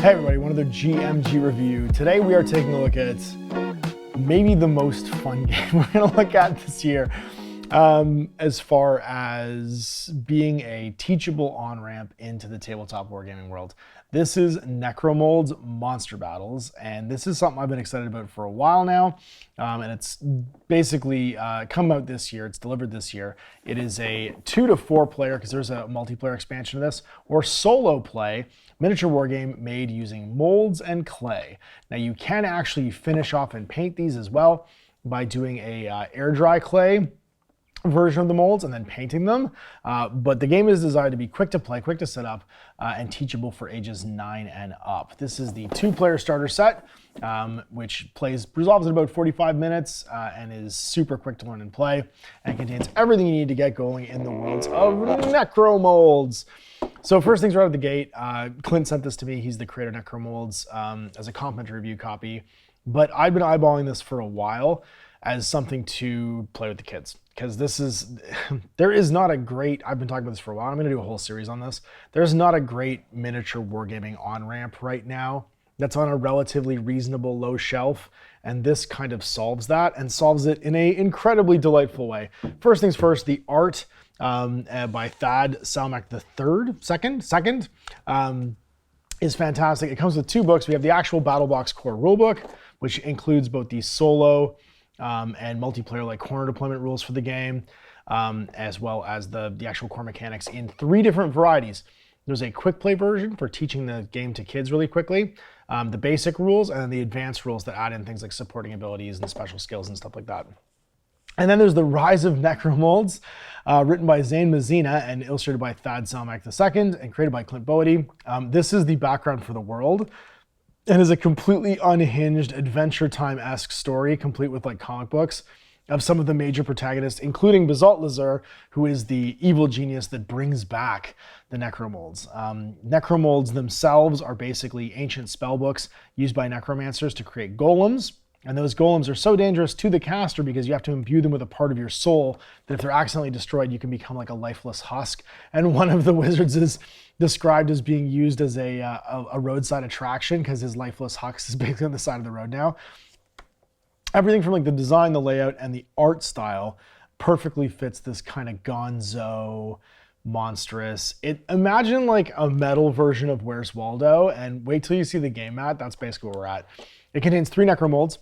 Hey everybody, another GMG review. Today we are taking a look at maybe the most fun game we're gonna look at this year, as far as being a teachable on-ramp into the tabletop wargaming world. This is Necromolds Monster Battles, and this is something I've been excited about for a while now, and it's basically come out this year. It's delivered this year. It is a 2 to 4 player, because there's a multiplayer expansion of this, or solo play miniature wargame made using molds and clay. Now you can actually finish off and paint these as well by doing a air dry clay version of the molds and then painting them. But the game is designed to be quick to play, quick to set up, and teachable for ages 9 and up. This is the 2-player starter set, which resolves in about 45 minutes and is super quick to learn and play, and contains everything you need to get going in the worlds of Necromolds. So first things right out of the gate, Clint sent this to me. He's the creator of Necromolds, as a complimentary review copy. But I've been eyeballing this for a while as something to play with the kids. Because there is not a great, I've been talking about this for a while, I'm gonna do a whole series on this. There's not a great miniature wargaming on-ramp right now that's on a relatively reasonable low shelf. And this kind of solves that, and solves it in an incredibly delightful way. First things first, the art by Thad Salmak second, is fantastic. It comes with 2 books. We have the actual Battle Box core rulebook, which includes both the solo and multiplayer like corner deployment rules for the game, as well as the actual core mechanics in 3 different varieties. There's a quick play version for teaching the game to kids really quickly, the basic rules, and then the advanced rules that add in things like supporting abilities and special skills and stuff like that. And then there's the Rise of Necromolds, written by Zane Mazina and illustrated by Thad Salmak II and created by Clint Bohaty. This is the background for the world, and is a completely unhinged Adventure Time-esque story, complete with like comic books, of some of the major protagonists, including Basalt Lazur, who is the evil genius that brings back the Necromolds. Necromolds themselves are basically ancient spell books used by necromancers to create golems. And those golems are so dangerous to the caster because you have to imbue them with a part of your soul that if they're accidentally destroyed, you can become like a lifeless husk. And one of the wizards is described as being used as a roadside attraction because his lifeless husk is basically on the side of the road now. Everything from like the design, the layout, and the art style perfectly fits this kind of gonzo, monstrous. Imagine like a metal version of Where's Waldo, and wait till you see the game mat. That's basically where we're at. It contains 3 Necromolds.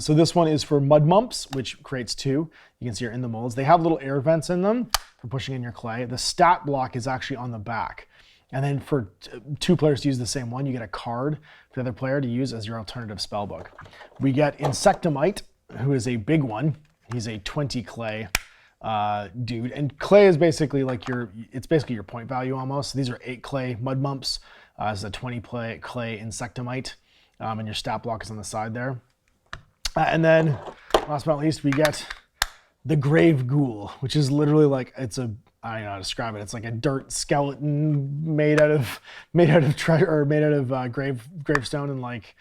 So this one is for mud mumps, which creates 2. You can see are in the molds. They have little air vents in them for pushing in your clay. The stat block is actually on the back. And then for 2 players to use the same one, you get a card for the other player to use as your alternative spell book. We get Insectomite, who is a big one. He's a 20 clay dude. And clay is basically like it's basically your point value almost. So these are 8 clay mud mumps. This is a 20 clay Insectomite. And your stat block is on the side there. And then, last but not least, we get the Grave Ghoul, which is literally like, I don't know how to describe it. It's like a dirt skeleton made out of treasure, or made out of gravestone and like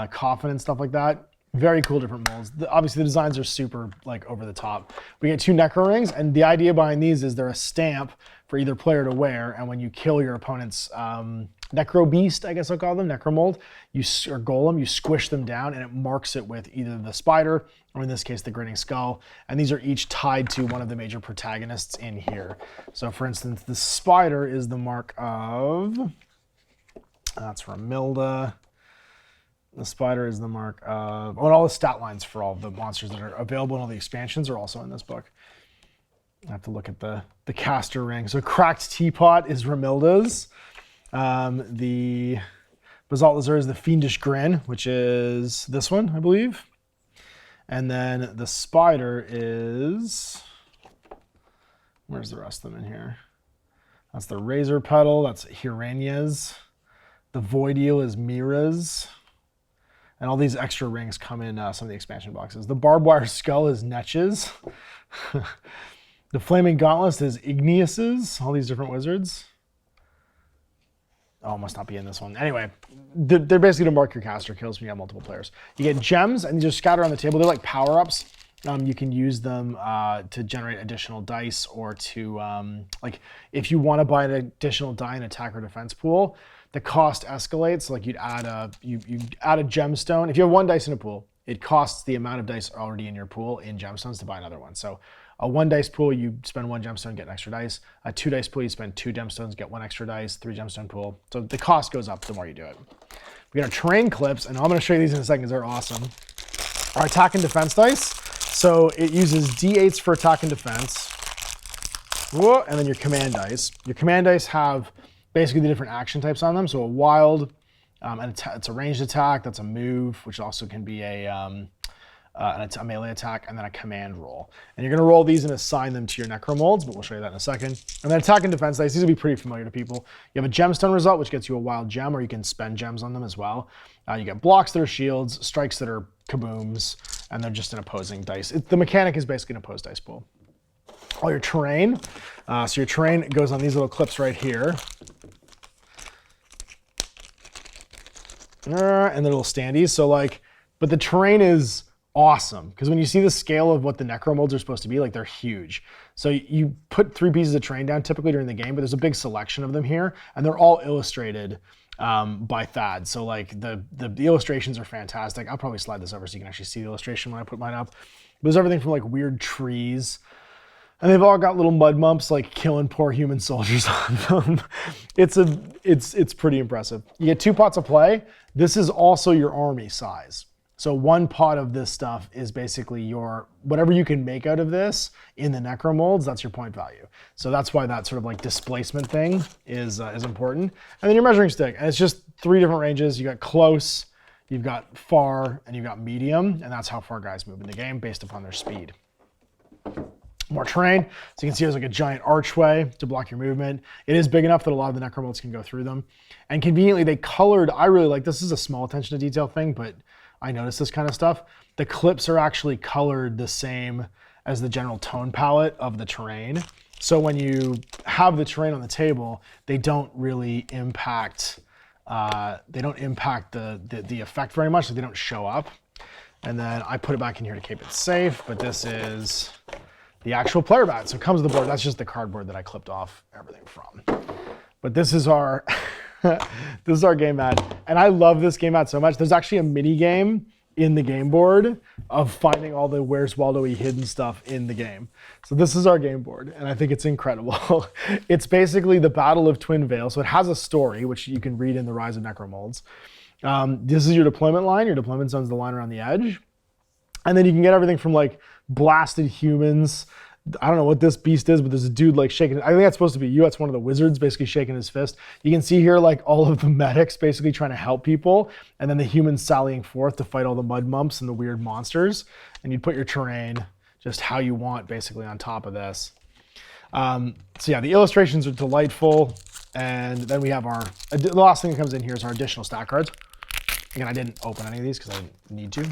coffin and stuff like that. Very cool different molds. Obviously the designs are super like over the top. We get 2 Necro rings, and the idea behind these is they're a stamp for either player to wear, and when you kill your opponent's Necro Beast, I guess I'll call them, Necromold, or Golem, you squish them down and it marks it with either the spider, or in this case, the Grinning Skull. And these are each tied to one of the major protagonists in here. So for instance, the spider is the mark of, that's Ramilda. The spider is the mark of, and all the stat lines for all the monsters that are available in all the expansions are also in this book. I have to look at the caster ring. So Cracked Teapot is Ramilda's. The Basalt Lazur is the Fiendish Grin, which is this one, I believe. And then the spider is, where's the rest of them in here? That's the Razor Petal, that's Hiranya's. The Void Eel is Mira's. And all these extra rings come in some of the expansion boxes. The Barbed Wire Skull is Netch's. The Flaming Gauntlet is Igneous's, all these different wizards. Oh, must not be in this one. Anyway, they're basically to mark your caster kills when you have multiple players. You get gems, and these are scattered on the table. They're like power-ups You can use them to generate additional dice, or to like if you want to buy an additional die in attack or defense pool, the cost escalates. Like you'd add you add a gemstone. If you have 1 dice in a pool, it costs the amount of dice already in your pool in gemstones to buy another one. So a 1 dice pool, you spend 1 gemstone, get an extra dice. A 2 dice pool, you spend 2 gemstones, get 1 extra dice. 3 gemstone pool. So the cost goes up the more you do it. We got our terrain clips, and I'm going to show you these in a second because they're awesome. Our attack and defense dice. So it uses D8s for attack and defense. Whoa, and then your command dice. Your command dice have basically the different action types on them. So a wild, it's a ranged attack. That's a move, which also can be a melee attack, and then a command roll. And you're going to roll these and assign them to your Necromolds, but we'll show you that in a second. And then attack and defense dice, these will be pretty familiar to people. You have a gemstone result, which gets you a wild gem, or you can spend gems on them as well. You get blocks that are shields, strikes that are kabooms, and they're just an opposing dice. The mechanic is basically an opposed dice pool. All your terrain. So your terrain goes on these little clips right here. And the little standees. So like, but the terrain is awesome, because when you see the scale of what the Necromolds are supposed to be, like they're huge. So you put 3 pieces of terrain down typically during the game, but there's a big selection of them here, and they're all illustrated by Thad. So like the illustrations are fantastic. I'll probably slide this over so you can actually see the illustration when I put mine up. There's everything from like weird trees, and they've all got little mud mumps like killing poor human soldiers on them. It's pretty impressive. You get 2 pots of play. This is also your army size. So 1 pot of this stuff is basically your, whatever you can make out of this in the Necromolds, that's your point value. So that's why that sort of like displacement thing is important. And then your measuring stick, and it's just 3 different ranges. You got close, you've got far, and you've got medium, and that's how far guys move in the game based upon their speed. More terrain. So you can see there's like a giant archway to block your movement. It is big enough that a lot of the Necromolds can go through them. And conveniently, they colored, I really like, this is a small attention to detail thing, but I noticed this kind of stuff. The clips are actually colored the same as the general tone palette of the terrain. So when you have the terrain on the table, they don't really impact, the effect very much, so they don't show up. And then I put it back in here to keep it safe, but this is the actual player mat. So it comes with the board. That's just the cardboard that I clipped off everything from. But this is our this is our game mat, and I love this game mat so much. There's actually a mini game in the game board of finding all the Where's Waldo-y hidden stuff in the game. So this is our game board, and I think it's incredible. It's basically the Battle of Twin Vale. So it has a story, which you can read in The Rise of Necromolds. This is your deployment line. Your deployment zone's the line around the edge. And then you can get everything from like blasted humans. I don't know what this beast is, but there's a dude like shaking. I think that's supposed to be you. That's one of the wizards basically shaking his fist. You can see here like all of the medics basically trying to help people, and then the humans sallying forth to fight all the mud mumps and the weird monsters. And you put your terrain just how you want basically on top of this. So yeah, the illustrations are delightful. And then we have the last thing that comes in here is our additional stat cards. Again, I didn't open any of these because I didn't need to.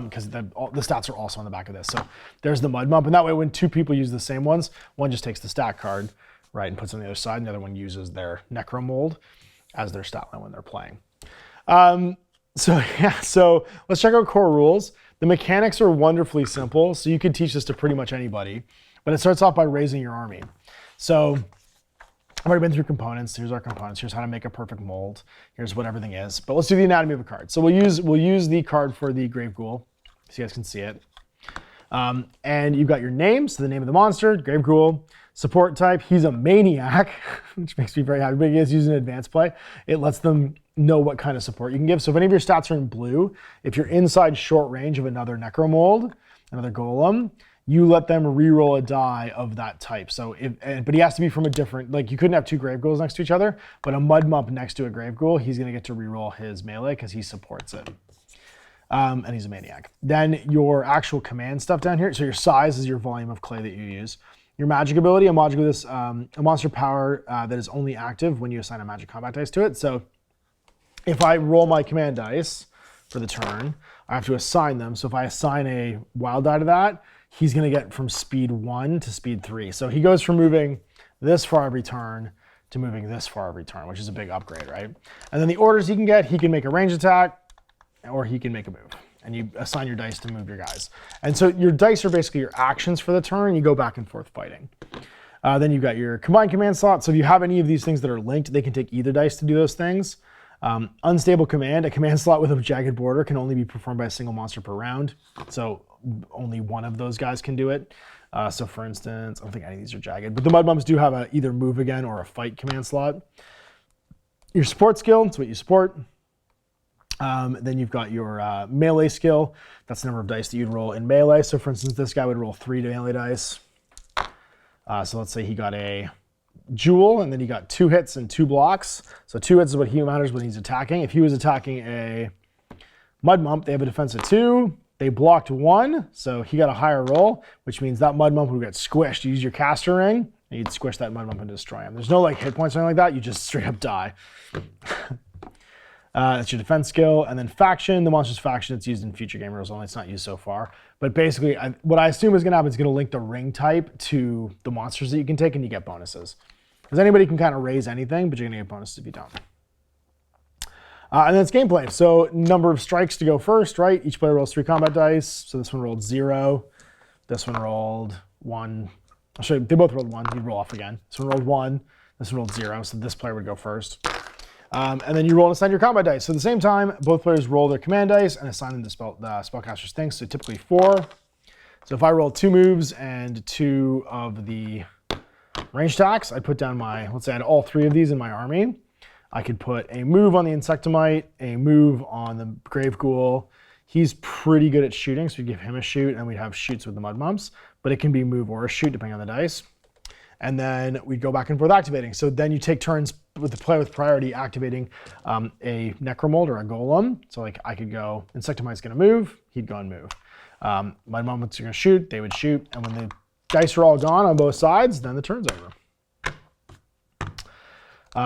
Because the stats are also on the back of this. So there's the mud mump, and that way when 2 people use the same ones, one just takes the stat card, right, and puts it on the other side, and the other one uses their Necromold as their stat line when they're playing. So let's check out core rules. The mechanics are wonderfully simple, so you could teach this to pretty much anybody, but it starts off by raising your army. So I've already been through components. Here's our components. Here's how to make a perfect mold. Here's what everything is. But let's do the anatomy of a card. So we'll use the card for the Grave Ghoul, so you guys can see it. And you've got your name, so the name of the monster, Grave Ghoul. Support type, he's a maniac, which makes me very happy. But he is using advanced play. It lets them know what kind of support you can give. So if any of your stats are in blue, if you're inside short range of another Necromold, another Golem, you let them re-roll a die of that type. So, but he has to be from a different, like you couldn't have 2 Grave Ghouls next to each other, but a Mud Mump next to a Grave Ghoul, he's gonna get to re-roll his melee because he supports it. And he's a maniac. Then your actual command stuff down here, so your size is your volume of clay that you use. Your magic ability, a monster power that is only active when you assign a magic combat dice to it. So if I roll my command dice for the turn, I have to assign them. So if I assign a wild die to that, he's going to get from speed 1 to speed 3. So he goes from moving this far every turn to moving this far every turn, which is a big upgrade, right? And then the orders he can get, he can make a range attack or he can make a move. and you assign your dice to move your guys. And so your dice are basically your actions for the turn. You go back and forth fighting. Then you've got your combined command slot. So if you have any of these things that are linked, they can take either dice to do those things. Unstable command, a command slot with a jagged border can only be performed by a single monster per round. So only one of those guys can do it. So for instance, I don't think any of these are jagged, but the mud bumps do have a either move again or a fight command slot. Your support skill, that's what you support. Then you've got your melee skill. That's the number of dice that you'd roll in melee. So for instance, this guy would roll 3 melee dice. So let's say he got a jewel, and then he got 2 hits and 2 blocks. So 2 hits is what he matters when he's attacking. If he was attacking a mud mump, they have a defense of 2. They blocked 1, so he got a higher roll, which means that mud mump would get squished. You use your caster ring, and you'd squish that mud mump and destroy him. There's no like hit points or anything like that. You just straight up die. That's your defense skill. And then faction, the monster's faction, it's used in future game rules only. It's not used so far. But basically, what I assume is going to happen is going to link the ring type to the monsters that you can take, and you get bonuses. Because anybody can kind of raise anything, but you're going to get bonuses if you don't. And then it's gameplay. So number of strikes to go first, right? Each player rolls 3 combat dice. So this one rolled 0. This one rolled 1. I'll show you. They both rolled 1. You'd roll off again. This one rolled 1. This one rolled 0. So this player would go first. And then you roll and assign your combat dice. So at the same time, both players roll their command dice and assign them to the spellcaster's things. So typically 4. So if I roll 2 moves and 2 of the range attacks, I'd put down my, let's say I had all 3 of these in my army. I could put a move on the Insectomite, a move on the Grave Ghoul. He's pretty good at shooting, so we give him a shoot, and we'd have shoots with the Mud Mumps, but it can be move or a shoot depending on the dice. And then we'd go back and forth activating. So then you take turns with the player with priority activating a Necromold or a Golem. So like I could go, Insectomite's gonna move, he'd go and move. Mud Mumps are gonna shoot, they would shoot, and when the dice are all gone on both sides, then the turn's over.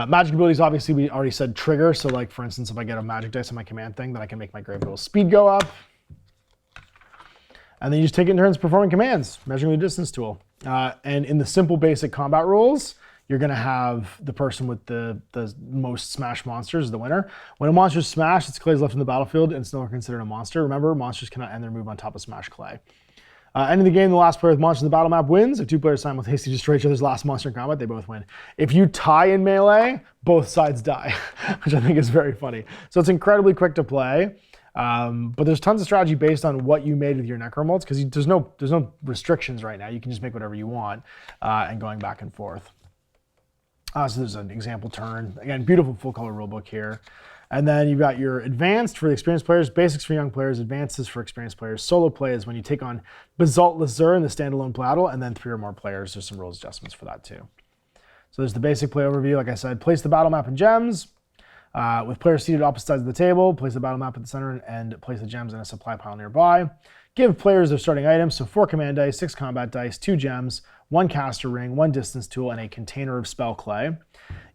Magic abilities, obviously, we already said trigger. So like, for instance, if I get a magic dice on my command thing, then I can make my Grave Ghoul speed go up. And then you just take it in turns performing commands, measuring the distance tool. And in the simple basic combat rules, you're gonna have the person with the most smashed monsters, the winner. When a monster's smashed, its clay is left in the battlefield and it's no longer considered a monster. Remember, monsters cannot end their move on top of smashed clay. Ending the game, the last player with monsters in the battle map wins. If 2 players simultaneously destroy each other's last monster in combat, they both win. If you tie in melee, both sides die, which I think is very funny. So it's incredibly quick to play, but there's tons of strategy based on what you made with your Necromolds, because there's no restrictions right now. You can just make whatever you want, and going back and forth. So there's an example turn. Again, beautiful full color rulebook here. And then you've got your advanced for the experienced players, basics for young players, advances for experienced players. Solo play is when you take on Basalt Lazur in the standalone battle, and then 3 or more players. There's some rules adjustments for that too. So there's the basic play overview. Like I said, place the battle map in gems. With players seated opposite sides of the table, place the battle map at the center and place the gems in a supply pile nearby. Give players their starting items, so 4 command dice, 6 combat dice, 2 gems, 1 caster ring, 1 distance tool, and a container of spell clay.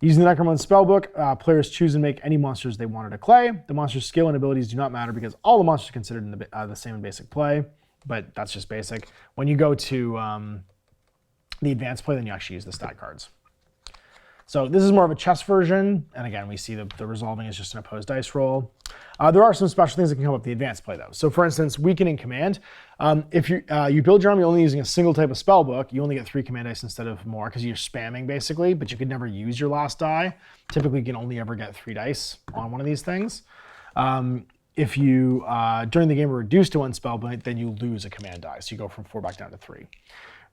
Using the Necromolds spellbook, players choose and make any monsters they wanted to clay. The monster's skill and abilities do not matter because all the monsters are considered in the same in basic play, but that's just basic. When you go to the advanced play, then you actually use the stat cards. So this is more of a chess version, and again, we see the resolving is just an opposed dice roll. There are some special things that can come up with the advanced play though. So for instance, weakening command. If you build your army only using a single type of spell book, you only get 3 command dice instead of more because you're spamming basically, but you could never use your last die. Typically, you can only ever get 3 dice on one of these things. If you, during the game, are reduced to 1 spell point, then you lose a command die. So you go from 4 back down to 3.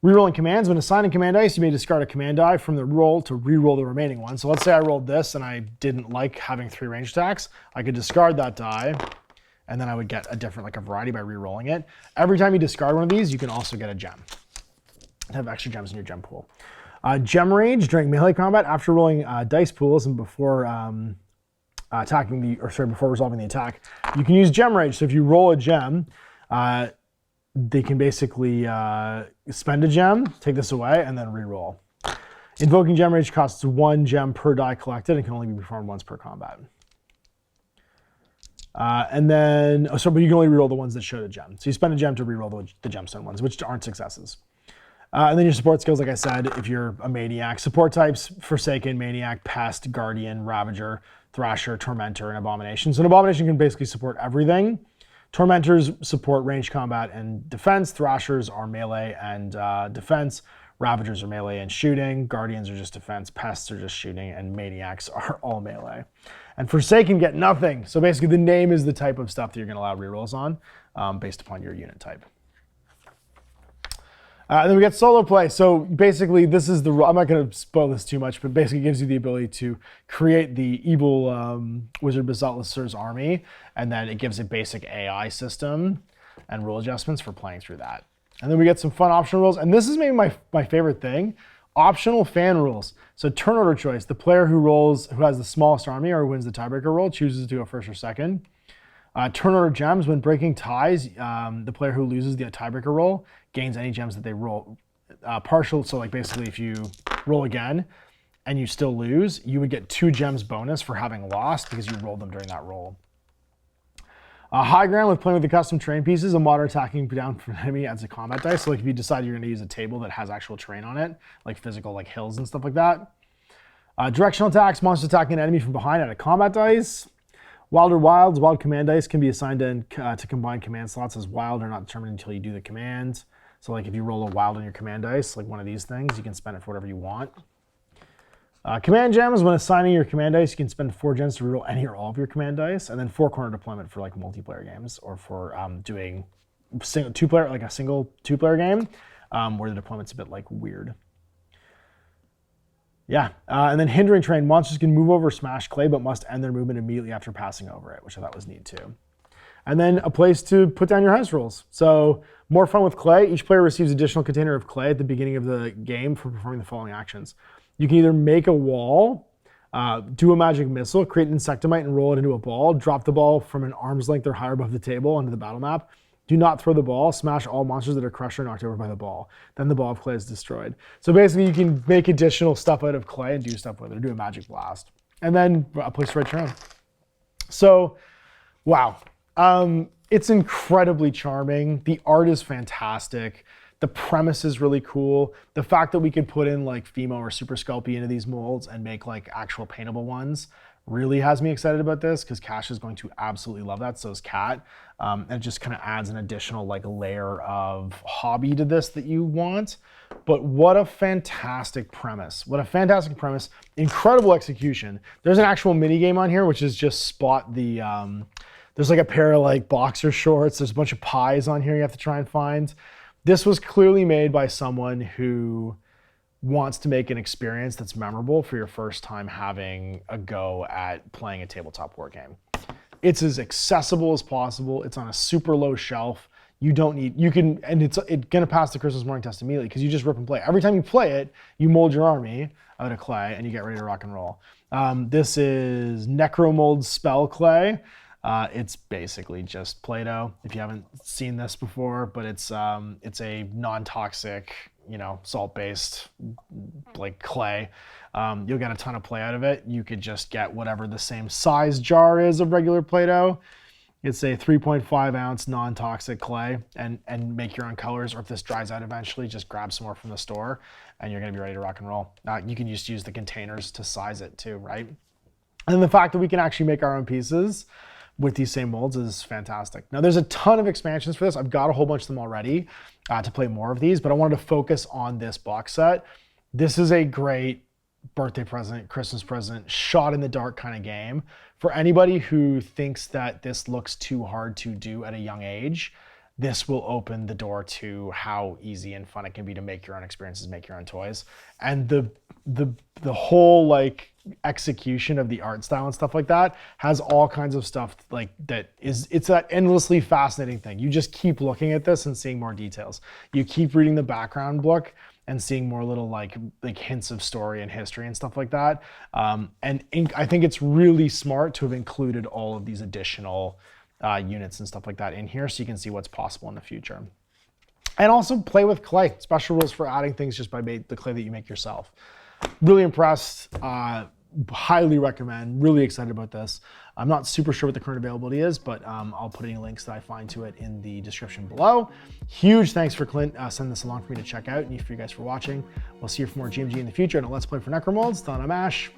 Rerolling commands. When assigning command dice, you may discard a command die from the roll to re-roll the remaining one. So let's say I rolled this and I didn't like having 3 range attacks. I could discard that die, and then I would get a different, like a variety by re-rolling it. Every time you discard one of these, you can also get a gem. Have extra gems in your gem pool. Gem rage during melee combat. After rolling dice pools and before before resolving the attack, you can use gem rage. So if you roll a gem, they can basically spend a gem, take this away, and then re-roll. Invoking gem rage costs 1 gem per die collected and can only be performed once per combat. But you can only re-roll the ones that showed a gem. So you spend a gem to re-roll the gemstone ones, which aren't successes. And then your support skills, like I said, if you're a maniac. Support types: Forsaken, Maniac, Pest, Guardian, Ravager, Thrasher, Tormentor, and Abomination. So an Abomination can basically support everything. Tormentors support ranged combat and defense. Thrashers are melee and defense. Ravagers are melee and shooting. Guardians are just defense. Pests are just shooting. And Maniacs are all melee. And Forsaken get nothing. So basically the name is the type of stuff that you're going to allow rerolls on based upon your unit type. And then we get solo play. So basically this is I'm not going to spoil this too much, but basically it gives you the ability to create the evil Wizard Basilisk's army. And then it gives a basic AI system and rule adjustments for playing through that. And then we get some fun optional rules. And this is maybe my favorite thing. Optional fan rules. So turn order choice. The player who has the smallest army or wins the tiebreaker roll chooses to go first or second. Turn order gems. When breaking ties, the player who loses the tiebreaker roll gains any gems that they roll. Partial, so like basically if you roll again and you still lose, you would get 2 gems bonus for having lost because you rolled them during that roll. High ground with playing with the custom terrain pieces, a modern attacking down from an enemy adds a combat dice. So like if you decide you're going to use a table that has actual terrain on it, like physical like hills and stuff like that. Directional attacks, monsters attacking an enemy from behind add a combat dice. Wilder Wilds, wild command dice can be assigned to combine command slots as wild or not determined until you do the command. So like if you roll a wild on your command dice, like one of these things, you can spend it for whatever you want. Command gems, when assigning your command dice, you can spend 4 gems to reroll any or all of your command dice, and then 4 corner deployment for like multiplayer games or for doing single two-player game where the deployment's a bit like weird. Yeah, and then hindering terrain, monsters can move over smash clay, but must end their movement immediately after passing over it, which I thought was neat too. And then a place to put down your house rules. So more fun with clay. Each player receives an additional container of clay at the beginning of the game for performing the following actions. You can either make a wall, do a magic missile, create an insectomite and roll it into a ball, drop the ball from an arm's length or higher above the table onto the battle map. Do not throw the ball, smash all monsters that are crushed or knocked over by the ball. Then the ball of clay is destroyed. So basically you can make additional stuff out of clay and do stuff with it, or do a magic blast. And then a place to write your own. So, wow. It's incredibly charming. The art is fantastic. The premise is really cool. The fact that we could put in like Fimo or Super Sculpey into these molds and make like actual paintable ones really has me excited about this because Cash is going to absolutely love that. So is Kat. And it just kind of adds an additional like layer of hobby to this that you want. But what a fantastic premise. What a fantastic premise. Incredible execution. There's an actual mini game on here, which is just spot the, there's like a pair of like boxer shorts. There's a bunch of pies on here you have to try and find. This was clearly made by someone who wants to make an experience that's memorable for your first time having a go at playing a tabletop war game. It's as accessible as possible. It's on a super low shelf. You don't need, you can, and it's gonna pass the Christmas morning test immediately because you just rip and play. Every time you play it, you mold your army out of clay and you get ready to rock and roll. This is Necromold spell clay. It's basically just Play-Doh, if you haven't seen this before, but it's a non-toxic, salt-based like clay. You'll get a ton of play out of it. You could just get whatever the same size jar is of regular Play-Doh. It's a 3.5 ounce non-toxic clay and make your own colors, or if this dries out eventually, just grab some more from the store and you're gonna be ready to rock and roll. You can just use the containers to size it too, right? And the fact that we can actually make our own pieces with these same molds is fantastic. Now there's a ton of expansions for this. I've got a whole bunch of them already to play more of these, but I wanted to focus on this box set. This is a great birthday present, Christmas present, shot in the dark kind of game. For anybody who thinks that this looks too hard to do at a young age, this will open the door to how easy and fun it can be to make your own experiences, make your own toys. And the whole like execution of the art style and stuff like that has all kinds of stuff like that it's that endlessly fascinating thing. You just keep looking at this and seeing more details. You keep reading the background book and seeing more little like hints of story and history and stuff like that. I think it's really smart to have included all of these additional units and stuff like that in here so you can see what's possible in the future. And also play with clay. Special rules for adding things just by the clay that you make yourself. Really impressed, highly recommend, really excited about this. I'm not super sure what the current availability is, but I'll put any links that I find to it in the description below. Huge thanks for Clint sending this along for me to check out, and for you guys for watching. We'll see you for more GMG in the future and a Let's Play for Necromolds. I'm Ash.